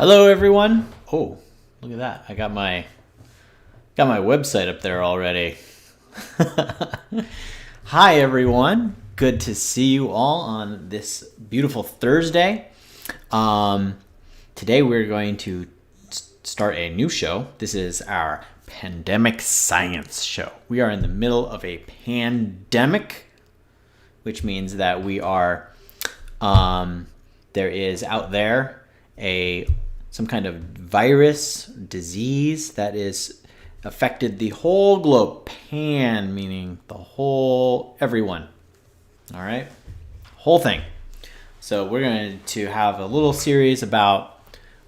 Hello, everyone. Oh, look at that. I got my website up there already. Hi, everyone. Good to see you all on this beautiful Thursday. Today we're going to start a new show. This is our pandemic science show. We are in the middle of a pandemic, which means that we are there is out there some kind of virus, disease that is affected the whole globe. Pan meaning the whole, everyone. All right, whole thing. So we're going to have a little series about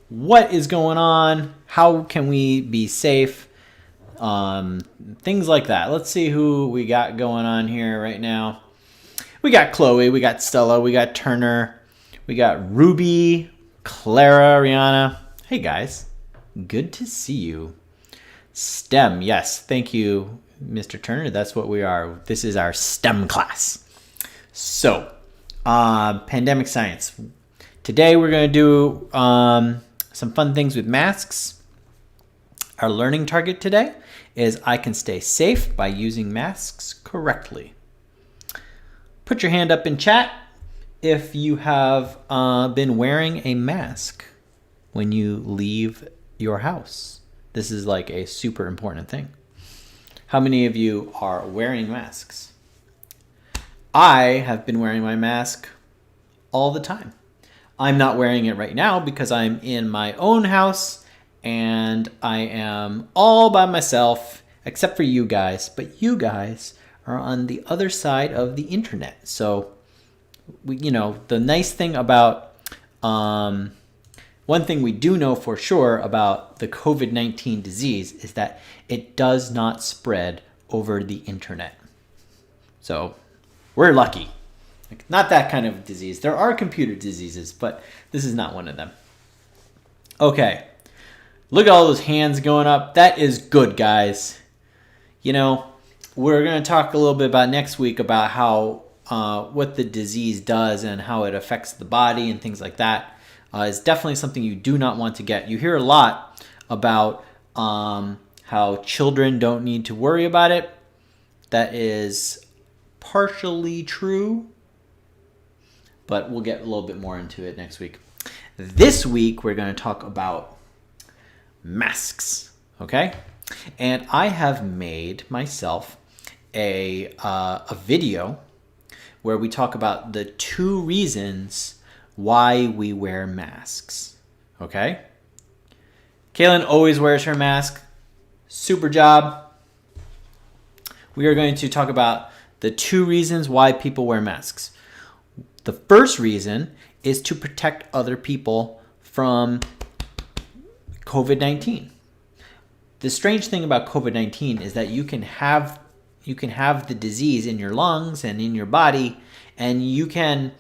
what is going on, how can we be safe, things like that. Let's see who we got going on here right now. We got Chloe, we got Stella, we got Turner, we got Ruby, Clara, Rihanna. Hey guys, good to see you. STEM, yes, thank you, Mr. Turner. That's what we are. This is our STEM class. So, pandemic science. Today we're going to do some fun things with masks. Our learning target today is I can stay safe by using masks correctly. Put your hand up in chat if you have been wearing a mask when you leave your house. This is like a super important thing. How many of you are wearing masks? I have been wearing my mask all the time. I'm not wearing it right now because I'm in my own house and I am all by myself, except for you guys. But you guys are on the other side of the internet. So, the nice thing about, one thing we do know for sure about the COVID-19 disease is that it does not spread over the internet. So we're lucky. Not that kind of disease. There are computer diseases, but this is not one of them. Okay. Look at all those hands going up. That is good, guys. We're going to talk a little bit about next week about how what the disease does and how it affects the body and things like that. Is definitely something you do not want to get. You hear a lot about how children don't need to worry about it. That is partially true, but we'll get a little bit more into it next week. This week, we're going to talk about masks, okay? And I have made myself a video where we talk about the 2 reasons why we wear masks, okay? Kaylin always wears her mask. Super job. We are going to talk about the 2 reasons why people wear masks. The first reason is to protect other people from COVID-19. The strange thing about COVID-19 is that you can have the disease in your lungs and in your body, and you can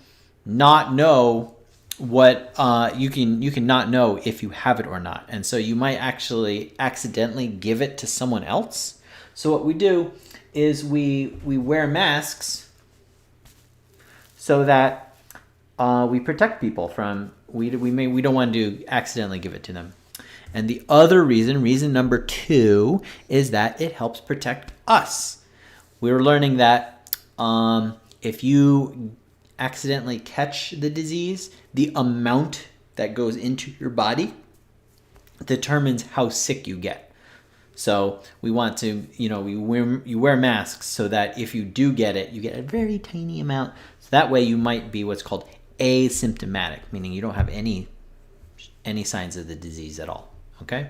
not know what you can not know if you have it or not, and so you might actually accidentally give it to someone else. So what we do is we wear masks so that we protect people from we don't want to accidentally give it to them. And the other reason number 2, is that it helps protect us. We were learning that if you accidentally catch the disease, the amount that goes into your body determines how sick you get. So we want to, you wear masks so that if you do get it, you get a very tiny amount. So that way you might be what's called asymptomatic, meaning you don't have any signs of the disease at all. Okay.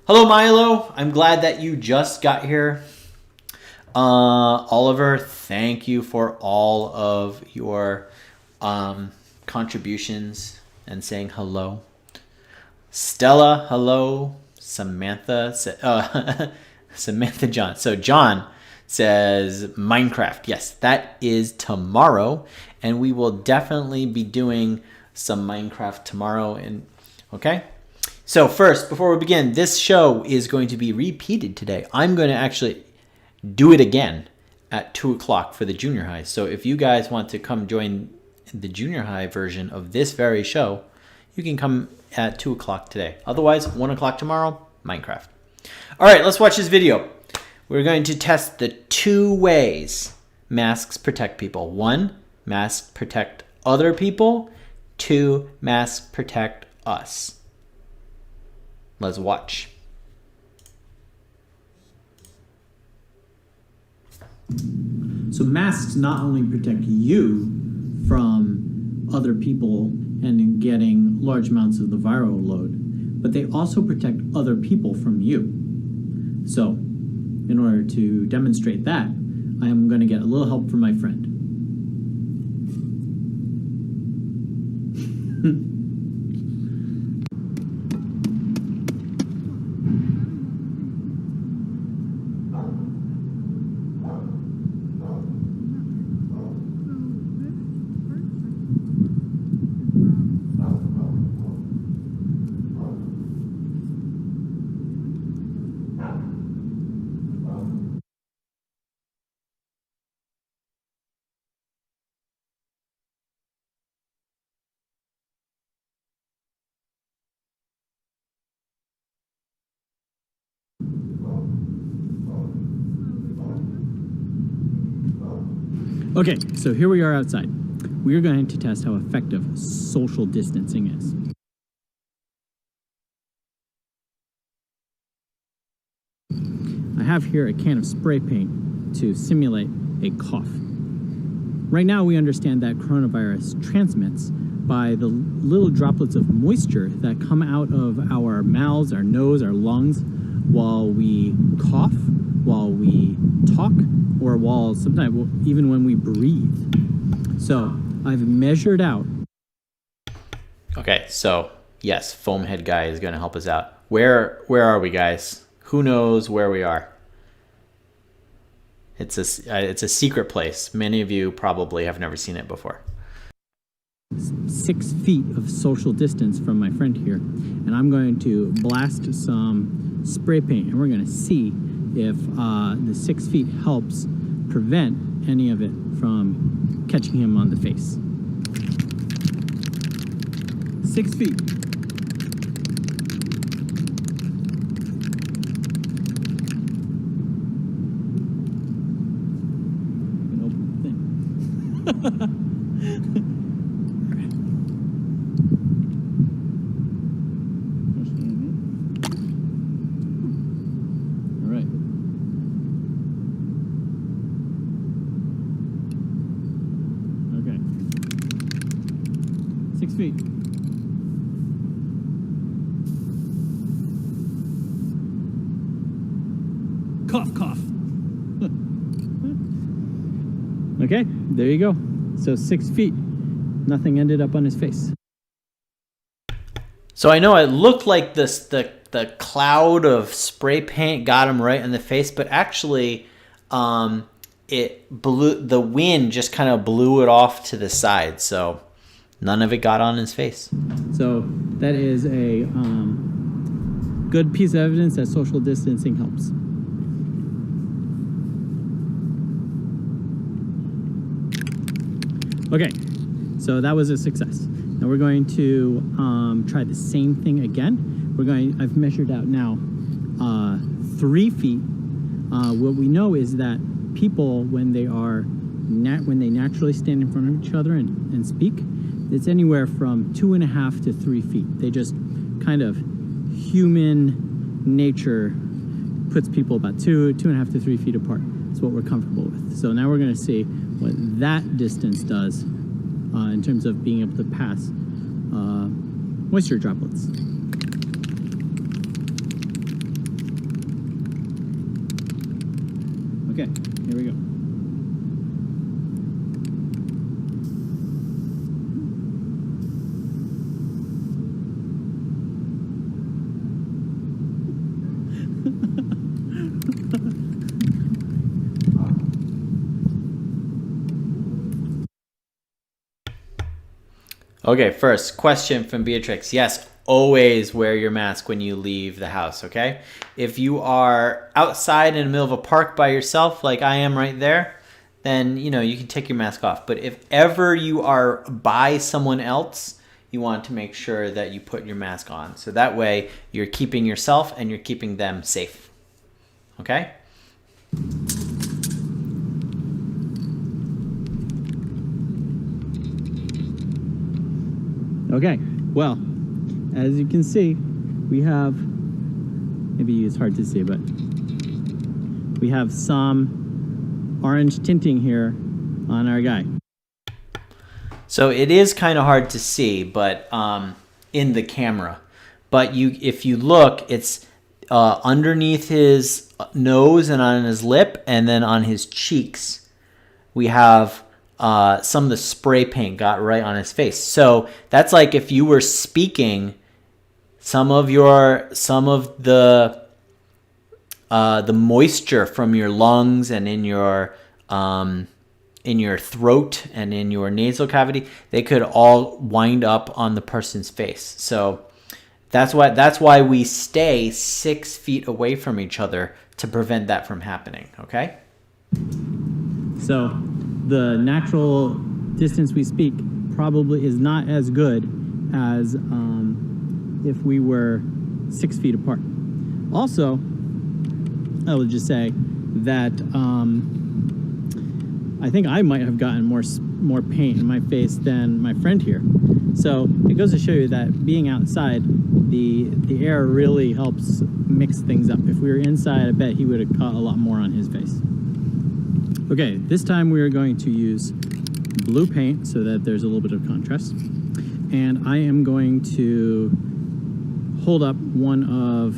Hello, Milo. I'm glad that you just got here. Oliver, thank you for all of your contributions and saying hello. Stella, hello. Samantha, Samantha John. So John says Minecraft. Yes, that is tomorrow, and we will definitely be doing some Minecraft tomorrow. And okay. So first, before we begin, this show is going to be repeated today. I'm going to actually do it again at 2 o'clock for the junior high. So if you guys want to come join the junior high version of this very show, you can come at 2 o'clock today. Otherwise, 1 o'clock tomorrow, Minecraft. All right, let's watch this video. We're going to test the 2 ways masks protect people. 1, masks protect other people. 2, masks protect us. Let's watch. So masks not only protect you from other people and getting large amounts of the viral load, but they also protect other people from you. So in order to demonstrate that, I am going to get a little help from my friend. Okay, so here we are outside. We are going to test how effective social distancing is. I have here a can of spray paint to simulate a cough. Right now we understand that coronavirus transmits by the little droplets of moisture that come out of our mouths, our nose, our lungs while we cough, while we talk, or while sometimes even when we breathe. So I've measured out. Okay, so yes, Foamhead Guy is going to help us out. Where are we, guys? Who knows where we are? It's a secret place. Many of you probably have never seen it before. 6 feet of social distance from my friend here, and I'm going to blast some spray paint, and we're going to see if the 6 feet helps prevent any of it from catching him on the face. 6 feet. An open thing. Okay. 6 feet. Cough, cough. Okay, there you go. So 6 feet. Nothing ended up on his face. So I know it looked like this the cloud of spray paint got him right in the face, but actually it blew, the wind just kind of blew it off to the side, so none of it got on his face. So that is a good piece of evidence that social distancing helps. Okay, so that was a success. Now we're going to try the same thing again. I've measured out now 3 feet. What we know is that people, when they naturally stand in front of each other and speak, it's anywhere from 2.5 to 3 feet. They just kind of, human nature puts people about 2.5 to 3 feet apart. That's what we're comfortable with. So now we're going to see what that distance does in terms of being able to pass moisture droplets. Okay, here we go. Okay, first question from Beatrix. Yes, always wear your mask when you leave the house, okay? If you are outside in the middle of a park by yourself, like I am right there, then, you know, you can take your mask off. But if ever you are by someone else, you want to make sure that you put your mask on. So that way you're keeping yourself and you're keeping them safe. Okay? Okay, well, as you can see, we have, maybe it's hard to see, but we have some orange tinting here on our guy. So it is kind of hard to see, but in the camera. But if you look, it's underneath his nose and on his lip, and then on his cheeks, we have some of the spray paint got right on his face. So that's like if you were speaking, some of the moisture from your lungs and in your throat and in your nasal cavity, they could all wind up on the person's face. So that's why we stay 6 feet away from each other to prevent that from happening. Okay. So the natural distance we speak probably is not as good as if we were 6 feet apart. Also, I will just say that I think I might have gotten more paint in my face than my friend here. So it goes to show you that being outside, the air really helps mix things up. If we were inside, I bet he would have caught a lot more on his face. Okay, this time we are going to use blue paint so that there's a little bit of contrast. And I am going to hold up one of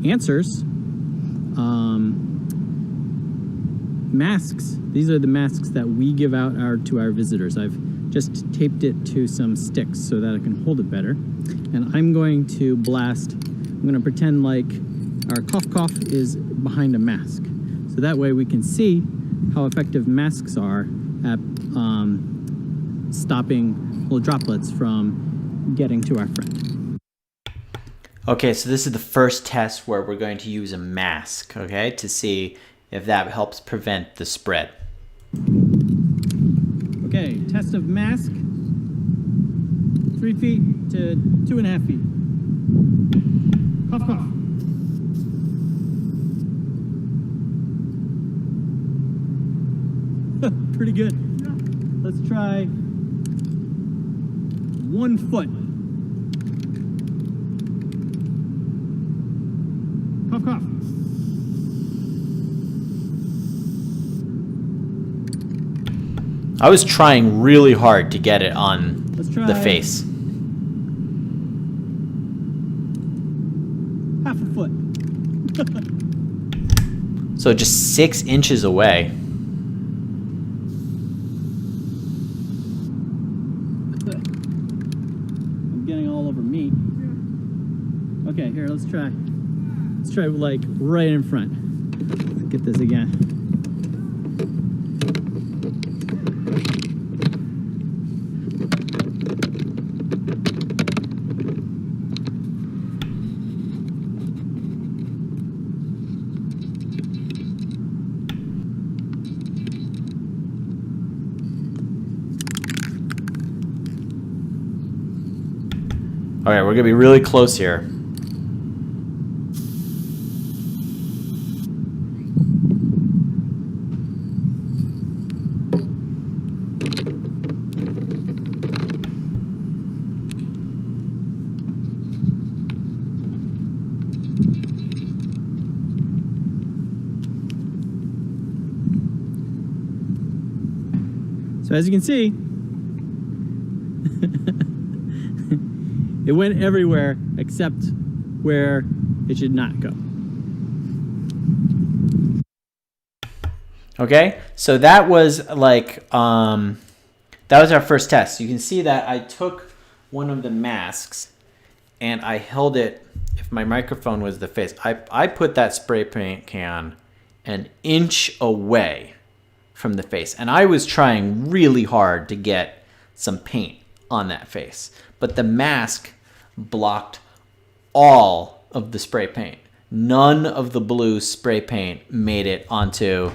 Answer's masks. These are the masks that we give out to our visitors. I've just taped it to some sticks so that I can hold it better. And I'm going to I'm going to pretend like our cough is behind a mask. So that way we can see how effective masks are at stopping little droplets from getting to our friend. Okay, so this is the first test where we're going to use a mask, okay, to see if that helps prevent the spread. Okay, test of mask. 3 feet to 2.5 feet. Cough, cough. Pretty good. Let's try 1 foot. Cough, cough. I was trying really hard to get it on the face. Half a foot. So just 6 inches away. I'm getting all over me. Okay, here, let's try. Let's try like right in front. Let's get this again. All right, we're gonna be really close here. So as you can see, it went everywhere except where it should not go. Okay, so that was like that was our first test. You can see that I took one of the masks and I held it. If my microphone was the face, I put that spray paint can an inch away from the face, and I was trying really hard to get some paint on that face, but the mask blocked all of the spray paint. None of the blue spray paint made it onto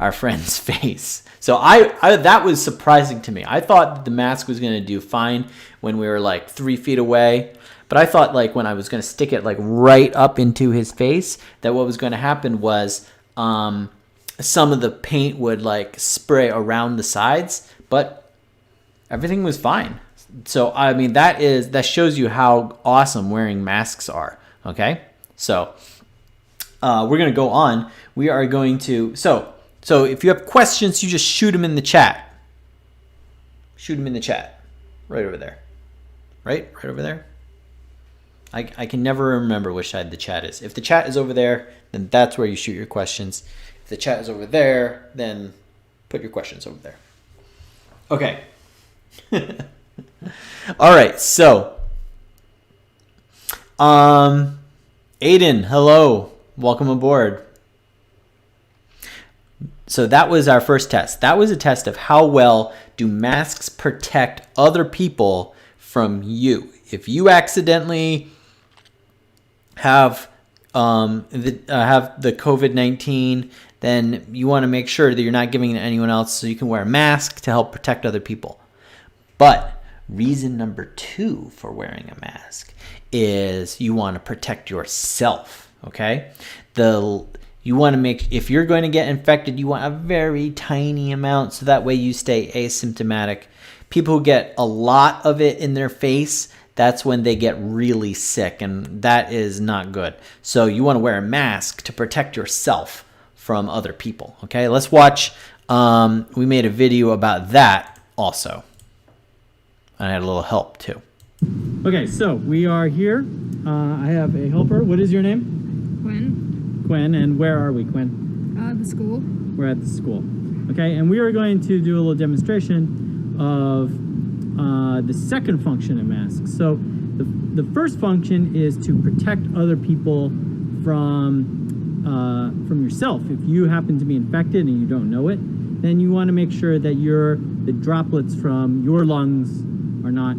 our friend's face. So I that was surprising to me. I thought that the mask was going to do fine when we were like 3 feet away. But I thought like when I was going to stick it like right up into his face, that what was going to happen was some of the paint would like spray around the sides, but everything was fine. So, I mean, that shows you how awesome wearing masks are. Okay. So, we're going to go on. We are going to, so if you have questions, you just shoot them in the chat. Shoot them in the chat. Right over there. Right over there. I can never remember which side the chat is. If the chat is over there, then that's where you shoot your questions. If the chat is over there, then put your questions over there. Okay. All right. So, Aiden, hello. Welcome aboard. So that was our first test. That was a test of how well do masks protect other people from you. If you accidentally have the COVID-19, then you want to make sure that you're not giving it to anyone else, so you can wear a mask to help protect other people. But reason number 2 for wearing a mask is you want to protect yourself. Okay, you want to make, if you're going to get infected, you want a very tiny amount, so that way you stay asymptomatic. People who get a lot of it in their face, that's when they get really sick, and that is not good. So you want to wear a mask to protect yourself from other people. Okay, let's watch. We made a video about that also. I had a little help too. Okay, so we are here. I have a helper. What is your name? Quinn, and where are we, Quinn? The school. We're at the school. Okay, and we are going to do a little demonstration of the second function of masks. So the first function is to protect other people from yourself. If you happen to be infected and you don't know it, then you want to make sure that the droplets from your lungs are not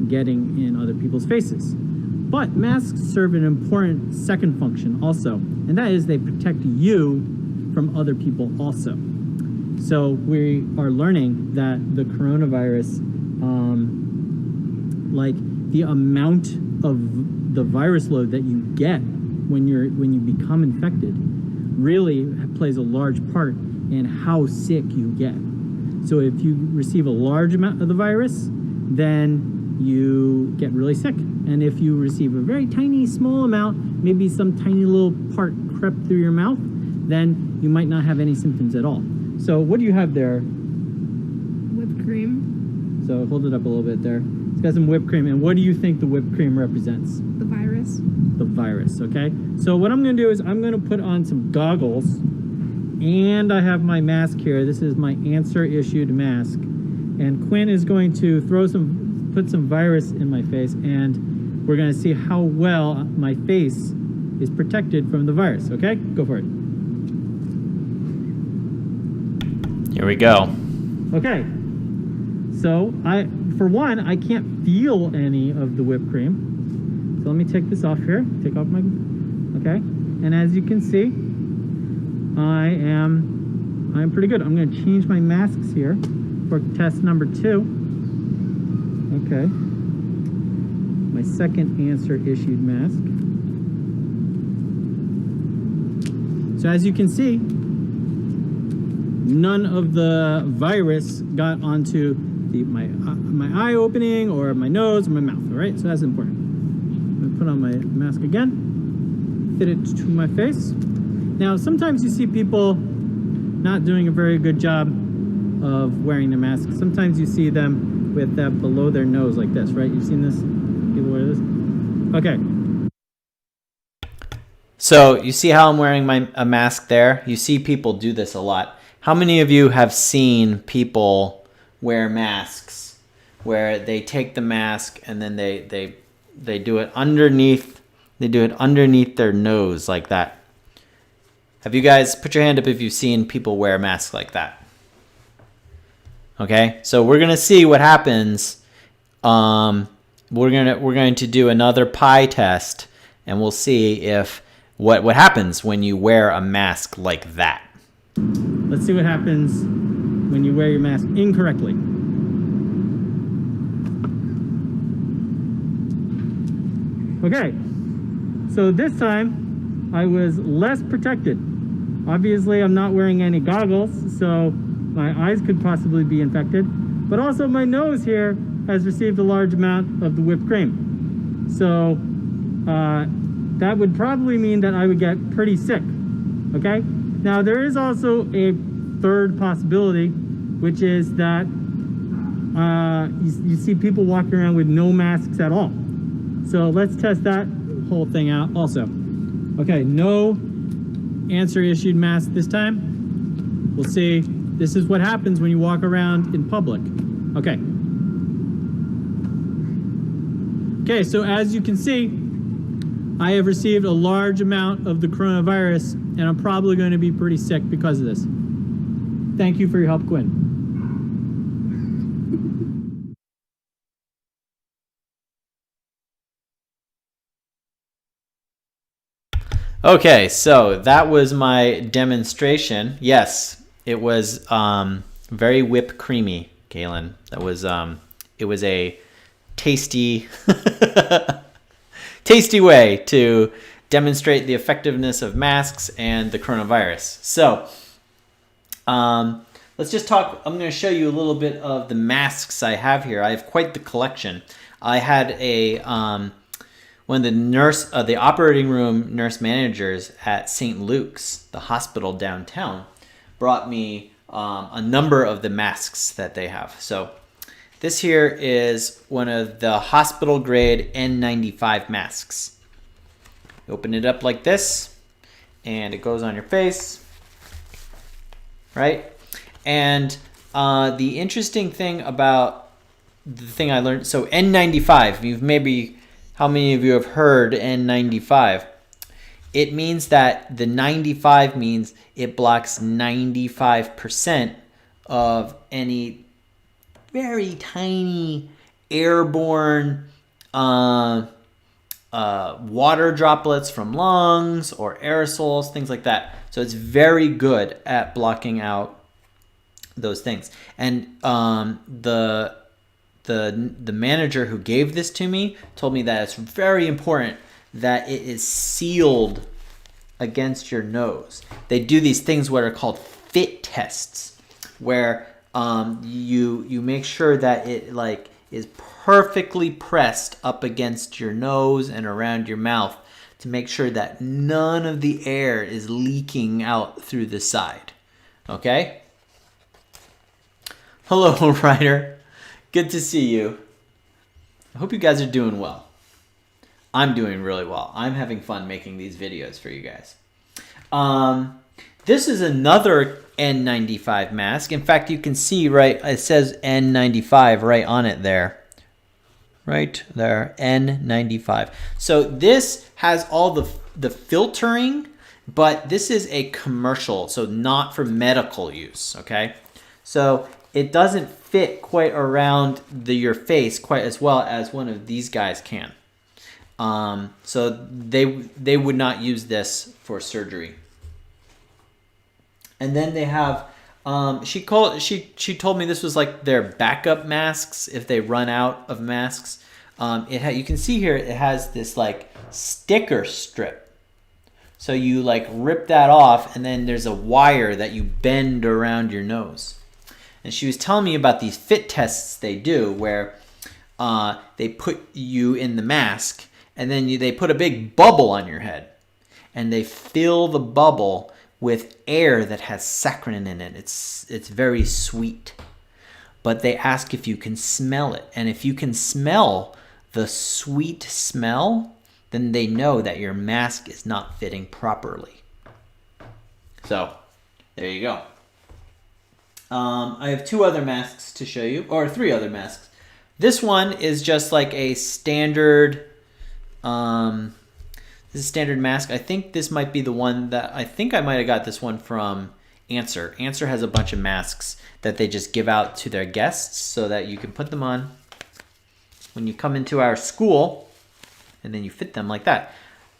getting in other people's faces. But masks serve an important second function also, and that is they protect you from other people also. So we are learning that the coronavirus, like the amount of the virus load that you get when you become infected really plays a large part in how sick you get. So if you receive a large amount of the virus, then you get really sick. And if you receive a very tiny, small amount, maybe some tiny little part crept through your mouth, then you might not have any symptoms at all. So what do you have there? Whipped cream. So hold it up a little bit there. It's got some whipped cream. And what do you think the whipped cream represents? The virus. The virus, okay? So what I'm gonna do is I'm gonna put on some goggles, and I have my mask here. This is my answer issued mask. And Quinn is going to put some virus in my face, and we're gonna see how well my face is protected from the virus, okay? Go for it. Here we go. Okay, so for one, I can't feel any of the whipped cream. So let me take this off here, take off my, okay? And as you can see, I'm pretty good. I'm gonna change my masks here for test number 2. Okay, my second answer issued mask. So as you can see, none of the virus got onto my eye opening or my nose or my mouth, all right? So that's important. I'm gonna put on my mask again, fit it to my face. Now, sometimes you see people not doing a very good job of wearing their mask. Sometimes you see them with that below their nose like this, right? You've seen this? People wear this? Okay. So you see how I'm wearing a mask there? You see people do this a lot. How many of you have seen people wear masks where they take the mask and then they do it underneath, their nose like that? Have you guys, put your hand up if you've seen people wear masks like that? Okay, so we're gonna see what happens. We're going to do another pie test, and we'll see if what happens when you wear a mask like that. Let's see what happens when you wear your mask incorrectly. Okay, so this time I was less protected. Obviously, I'm not wearing any goggles, so my eyes could possibly be infected, but also my nose here has received a large amount of the whipped cream. So that would probably mean that I would get pretty sick, okay? Now, there is also a third possibility, which is that you see people walking around with no masks at all. So let's test that whole thing out also. Okay, no answer issued mask this time. We'll see. This is what happens when you walk around in public. Okay. Okay, so as you can see, I have received a large amount of the coronavirus, and I'm probably going to be pretty sick because of this. Thank you for your help, Quinn. Okay, so that was my demonstration. Yes, it was very whipped creamy, Galen. That was it was a tasty tasty way to demonstrate the effectiveness of masks and the coronavirus. So let's just talk. I'm going to show you a little bit of the masks I have here. I have quite the collection. I had a one of the operating room nurse managers at St. Luke's, the hospital downtown, brought me a number of the masks that they have. So this here is one of the hospital grade N95 masks. You open it up like this, and it goes on your face, right? And the interesting thing about the thing I learned, so N95, how many of you have heard N95? It means that the 95 means it blocks 95% of any very tiny airborne water droplets from lungs or aerosols, things like that. So it's very good at blocking out those things. And the manager who gave this to me told me that it's very important that it is sealed against your nose. They do these things what are called fit tests, where you make sure that it like is perfectly pressed up against your nose and around your mouth to make sure that none of the air is leaking out through the side. Okay? Hello, Ryder. Good to see you. I hope you guys are doing well. I'm doing really well. I'm having fun making these videos for you guys. This is another N95 mask. In fact, you can see right, it says N95 right on it there. Right there, N95. So this has all the filtering, but this is a commercial, so not for medical use, okay? So it doesn't fit quite around your face quite as well as one of these guys can. So they would not use this for surgery. And then they have she told me this was like their backup masks if they run out of masks. You can see here it has this like sticker strip. So you like rip that off, and then there's a wire that you bend around your nose. And she was telling me about these fit tests they do where they put you in the mask, and then they put a big bubble on your head, and they fill the bubble with air that has saccharin in it. It's very sweet. But they ask if you can smell it. And if you can smell the sweet smell, then they know that your mask is not fitting properly. So, there you go. I have two other masks to show you, or three other masks. This one is just like a standard, this is a standard mask. I think this might be the one that, I think I might have got this one from Answer. Answer has a bunch of masks that they just give out to their guests so that you can put them on when you come into our school, and then you fit them like that.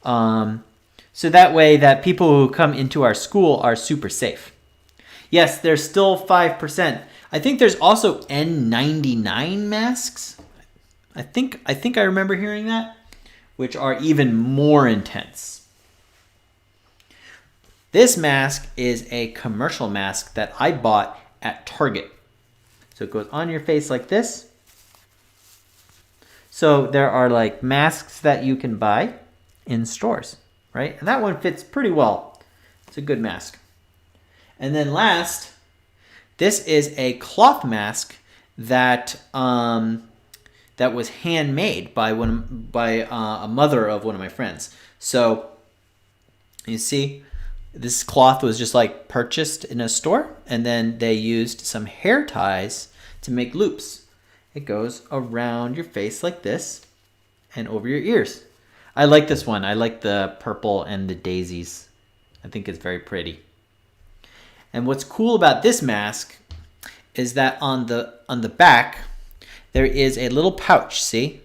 So that way that people who come into our school are super safe. Yes, there's still 5%. I think there's also N99 masks. I think I remember hearing that, which are even more intense. This mask is a commercial mask that I bought at Target. So it goes on your face like this. So there are like masks that you can buy in stores, right? And that one fits pretty well. It's a good mask. And then last, this is a cloth mask that that was handmade by a mother of one of my friends. So you see, this cloth was just like purchased in a store, and then they used some hair ties to make loops. It goes around your face like this and over your ears. I like this one. I like the purple and the daisies. I think it's very pretty. And what's cool about this mask is that on the back there is a little pouch, see?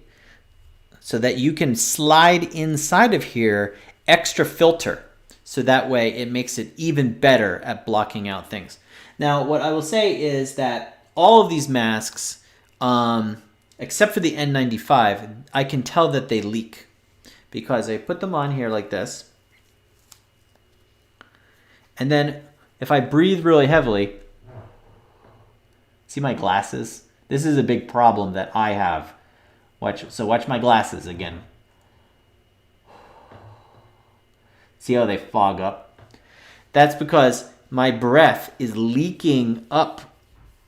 So that you can slide inside of here extra filter. So that way it makes it even better at blocking out things. Now, what I will say is that all of these masks, except for the N95, I can tell that they leak because I put them on here like this. And then if I breathe really heavily, see my glasses? This is a big problem that I have. Watch my glasses again. See how they fog up? That's because my breath is leaking up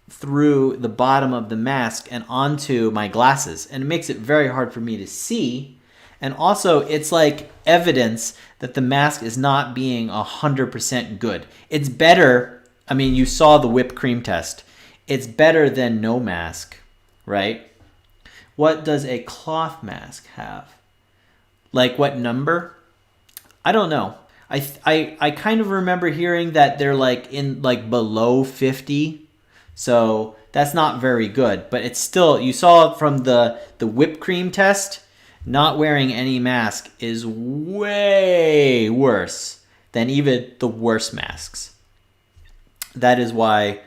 through the bottom of the mask and onto my glasses, and it makes it very hard for me to see. And also, it's like evidence that the mask is not being 100% good. It's better. I mean, you saw the whipped cream test. It's better than no mask, right? What does a cloth mask have? Like what number? I don't know. I kind of remember hearing that they're like in like below 50. So that's not very good, but it's still, you saw from the whipped cream test, not wearing any mask is way worse than even the worst masks. That is why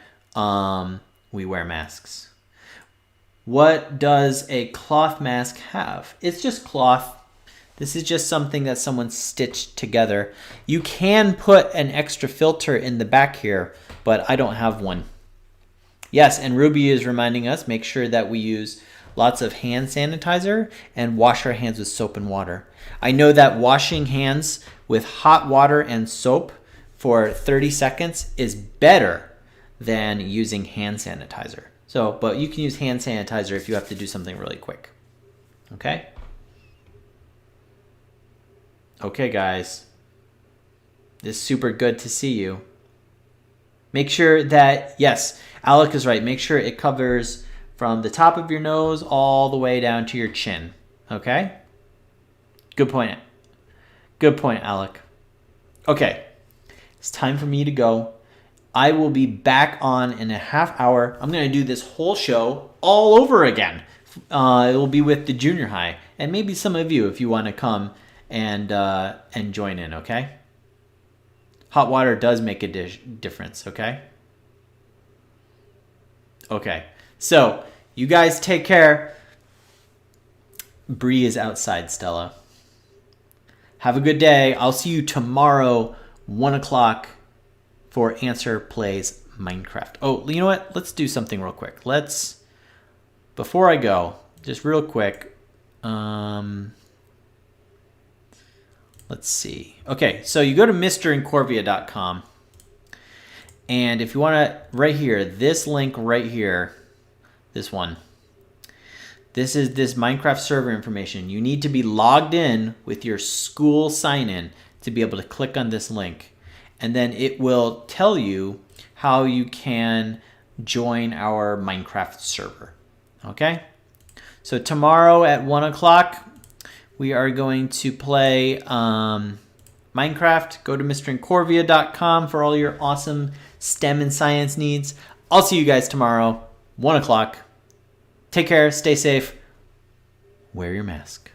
we wear masks. What does a cloth mask have? It's just cloth. This is just something that someone stitched together. You can put an extra filter in the back here, but I don't have one. Yes, and Ruby is reminding us, make sure that we use lots of hand sanitizer and wash our hands with soap and water. I know that washing hands with hot water and soap for 30 seconds is better than using hand sanitizer. So, but you can use hand sanitizer if you have to do something really quick. Okay? Okay, guys. It's super good to see you. Make sure that, yes, Alec is right. Make sure it covers from the top of your nose all the way down to your chin. Okay? Good point. Good point, Alec. Okay. It's time for me to go. I will be back on in a half hour. I'm going to do this whole show all over again. It will be with the junior high. And maybe some of you if you want to come and join in, okay? Hot water does make a difference, okay? Okay. So, you guys take care. Bree is outside, Stella. Have a good day. I'll see you tomorrow, 1 o'clock, for Answer Plays Minecraft. Oh, you know what? Let's do something real quick. Before I go, just real quick, let's see. Okay, so you go to mrincorvia.com, and if you want to, right here, this link right here, this one, this is this Minecraft server information. You need to be logged in with your school sign-in to be able to click on this link, and then it will tell you how you can join our Minecraft server. Okay? So tomorrow at 1 o'clock, we are going to play Minecraft. Go to mrincorvia.com for all your awesome STEM and science needs. I'll see you guys tomorrow, 1 o'clock. Take care, stay safe, wear your mask.